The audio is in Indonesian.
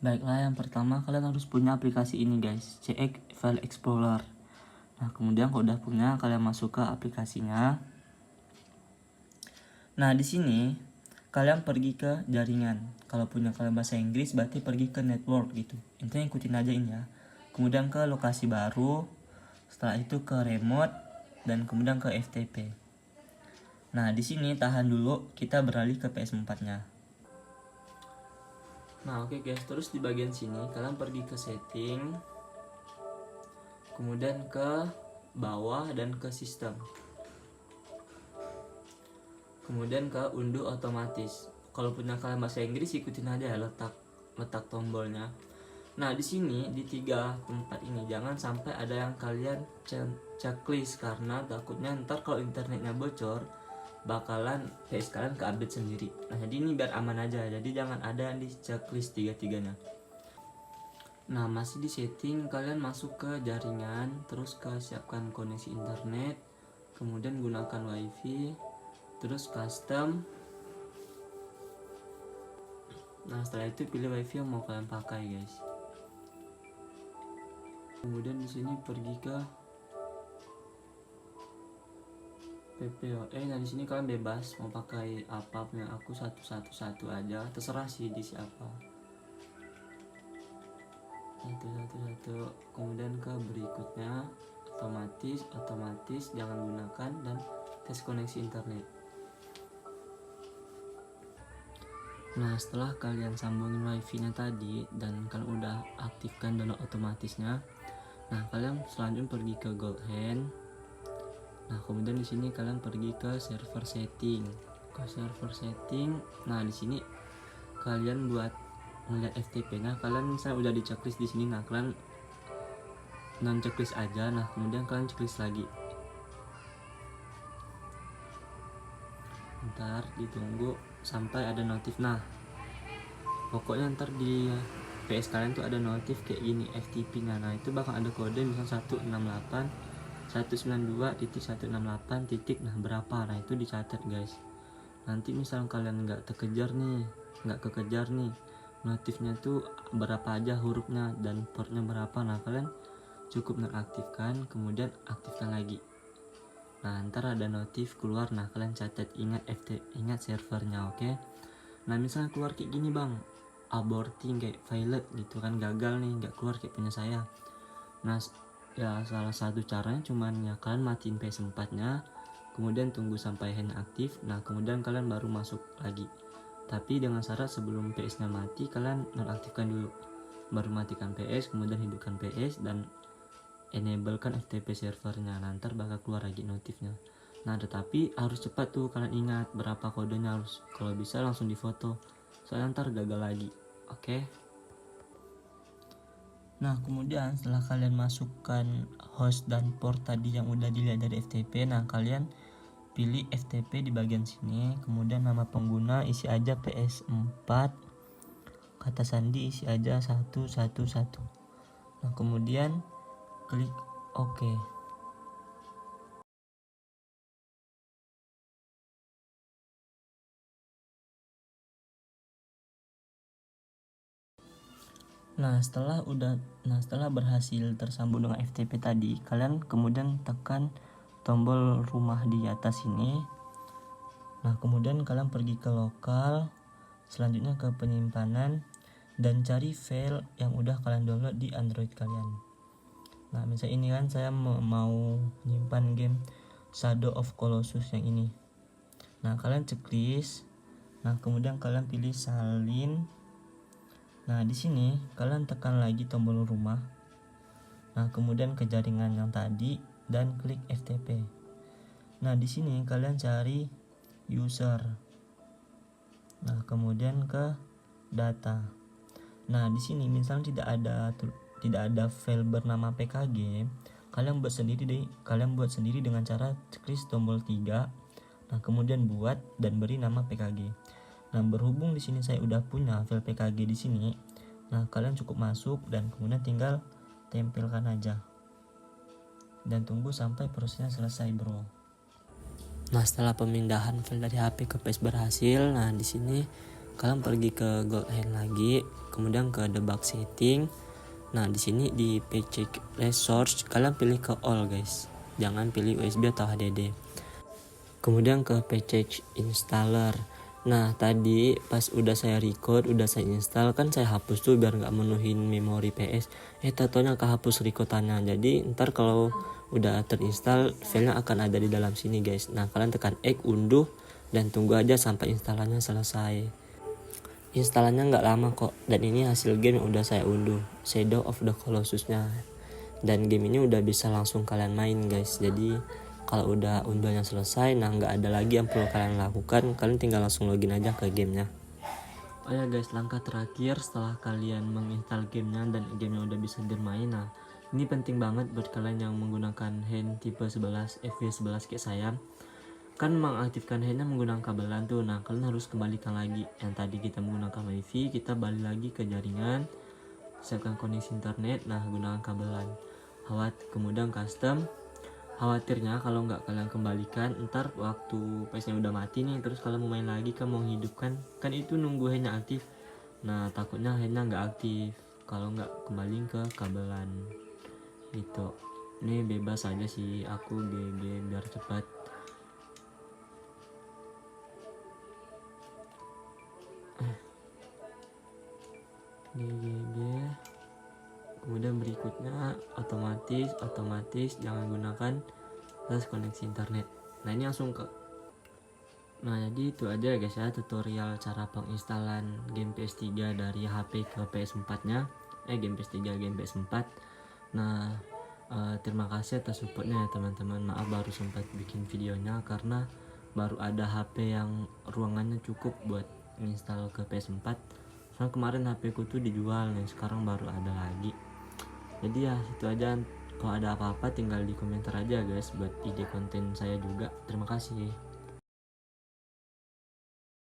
Baiklah, yang pertama kalian harus punya aplikasi ini guys, CX File Explorer. Nah, kemudian kalau udah punya, kalian masuk ke aplikasinya. Nah, di sini kalian pergi ke jaringan. Kalau punya kalian bahasa Inggris berarti pergi ke network gitu. Intinya ikutin aja ini ya. Kemudian ke lokasi baru, setelah itu ke remote dan kemudian ke FTP. Nah, di sini tahan dulu, kita beralih ke PS4-nya. Nah, oke guys, terus di bagian sini kalian pergi ke setting, kemudian ke bawah dan ke sistem. Kemudian ke unduh otomatis. Kalau punya kalian bahasa Inggris ikutin aja ya letak tombolnya. Nah, di sini di 3 tempat ini jangan sampai ada yang kalian checklist, karena takutnya ntar kalau internetnya bocor bakalan PS kalian ke-update sendiri. Nah, jadi ini biar aman aja. Jadi jangan ada yang di checklist 3-tiganya. Nah, masih di setting, kalian masuk ke jaringan, terus ke siapkan koneksi internet, kemudian gunakan wifi, terus custom. Nah, setelah itu pilih wifi yang mau kalian pakai guys. Kemudian di sini pergi ke PPOE. Nah, di sini kalian bebas mau pakai apa, punya aku 111 aja, terserah sih di siapa. 111. Kemudian ke berikutnya otomatis jangan gunakan, dan tes koneksi internet. Nah, setelah kalian sambungin wifi nya tadi dan kalian udah aktifkan download otomatisnya, nah kalian selanjutnya pergi ke Goldhand. Nah, kemudian di sini kalian pergi ke server setting. Nah, di sini kalian buat melihat FTP-nya, kalian saya udah di checklist di sini. Nah, kalian non checklist aja. Nah, kemudian kalian checklist lagi. Ntar ditunggu sampai ada notif. Nah, pokoknya ntar di PS kalian tuh ada notif kayak gini FTP-nya. Nah, itu bakal ada kode misalnya 168.192.168 titik nah berapa. Nah, itu dicatat guys. Nanti misal kalian nggak kekejar nih notifnya tuh berapa aja hurufnya dan portnya berapa, nah kalian cukup nonaktifkan, kemudian aktifkan lagi. Nah, ntar ada notif keluar, nah kalian catat, ingat servernya. Oke. Nah, misalnya keluar kayak gini bang, aborting kayak failed gitu kan, gagal nih, nggak keluar kayak punya saya. Nah, ya salah satu caranya cuman ya kalian matiin PS4 nya, kemudian tunggu sampai hand aktif. Nah, kemudian kalian baru masuk lagi, tapi dengan syarat sebelum PS nya mati kalian nonaktifkan dulu, baru matikan PS, kemudian hidupkan PS dan enablekan FTP servernya. Nanti bakal keluar lagi notifnya. Nah, tetapi harus cepat tuh, kalian ingat berapa kodenya, harus kalau bisa langsung difoto, soalnya ntar gagal lagi. Oke. Nah, kemudian setelah kalian masukkan host dan port tadi yang udah dilihat dari FTP, nah kalian pilih FTP di bagian sini, kemudian nama pengguna isi aja PS4, kata sandi isi aja 111. Nah, kemudian klik OK. Nah, setelah berhasil tersambung dengan FTP tadi, kalian kemudian tekan tombol rumah di atas ini. Nah, kemudian kalian pergi ke lokal, selanjutnya ke penyimpanan, dan cari file yang udah kalian download di Android kalian. Nah, misalnya ini kan saya mau nyimpan game Shadow of Colossus yang ini. Nah, kalian checklist. Nah, kemudian kalian pilih salin. Nah, di sini kalian tekan lagi tombol rumah. Nah, kemudian ke jaringan yang tadi dan klik FTP. Nah, di sini kalian cari user. Nah, kemudian ke data. Nah, di sini misalnya tidak ada file bernama PKG, kalian buat sendiri dengan cara klik tombol 3. Nah, kemudian buat dan beri nama PKG. Nah, berhubung di sini saya udah punya file PKG di sini, nah kalian cukup masuk dan kemudian tinggal tempelkan aja dan tunggu sampai prosesnya selesai, bro. Nah, setelah pemindahan file dari HP ke PS berhasil, nah di sini kalian pergi ke gold hand lagi, kemudian ke debug setting. Nah di sini di PC resource kalian pilih ke all guys, jangan pilih USB atau HDD. Kemudian ke PC installer. Nah tadi pas udah saya record, udah saya install kan saya hapus tuh biar nggak menuhin memori PS. Tatonya kehapus recordannya. Jadi ntar kalau udah terinstall filenya akan ada di dalam sini guys. Nah kalian tekan X unduh dan tunggu aja sampai instalannya selesai. Instalannya nggak lama kok, dan ini hasil game yang udah saya unduh, Shadow of the Colossus-nya. Dan game ini udah bisa langsung kalian main guys. Jadi kalau udah unduhnya selesai, nah nggak ada lagi yang perlu kalian lakukan, kalian tinggal langsung login aja ke gamenya. Oh ya guys, langkah terakhir setelah kalian menginstal gamenya dan gamenya udah bisa bermain, nah ini penting banget buat kalian yang menggunakan hand tipe 11 FV11 kayak saya. Kan mengaktifkan handnya menggunakan kabelan tuh. Nah kalian harus kembalikan lagi yang tadi kita menggunakan wifi, kita balik lagi ke jaringan, siapkan koneksi internet, nah gunakan kabelan. Kemudian custom. Khawatirnya kalau nggak kalian kembalikan, ntar waktu PS-nya udah mati nih, terus kalian mau main lagi, kan mau hidupkan, kan itu nunggu handnya aktif. Nah takutnya handnya nggak aktif kalau nggak kembali ke kabelan gitu. Ini bebas aja sih, aku GG biar cepat. GG. Kemudian berikutnya otomatis jangan gunakan plus koneksi internet. Nah ini langsung ke. Nah jadi itu aja guys ya tutorial cara penginstalan game PS3 dari HP ke PS4 nya, game PS3 game PS4. Nah terima kasih atas supportnya ya teman-teman. Maaf baru sempat bikin videonya karena baru ada HP yang ruangannya cukup buat install ke PS4. Soalnya kemarin HP ku tuh dijual nih, sekarang baru ada lagi. Jadi ya itu aja, kalau ada apa-apa tinggal di komentar aja guys buat ide konten saya juga. Terima kasih.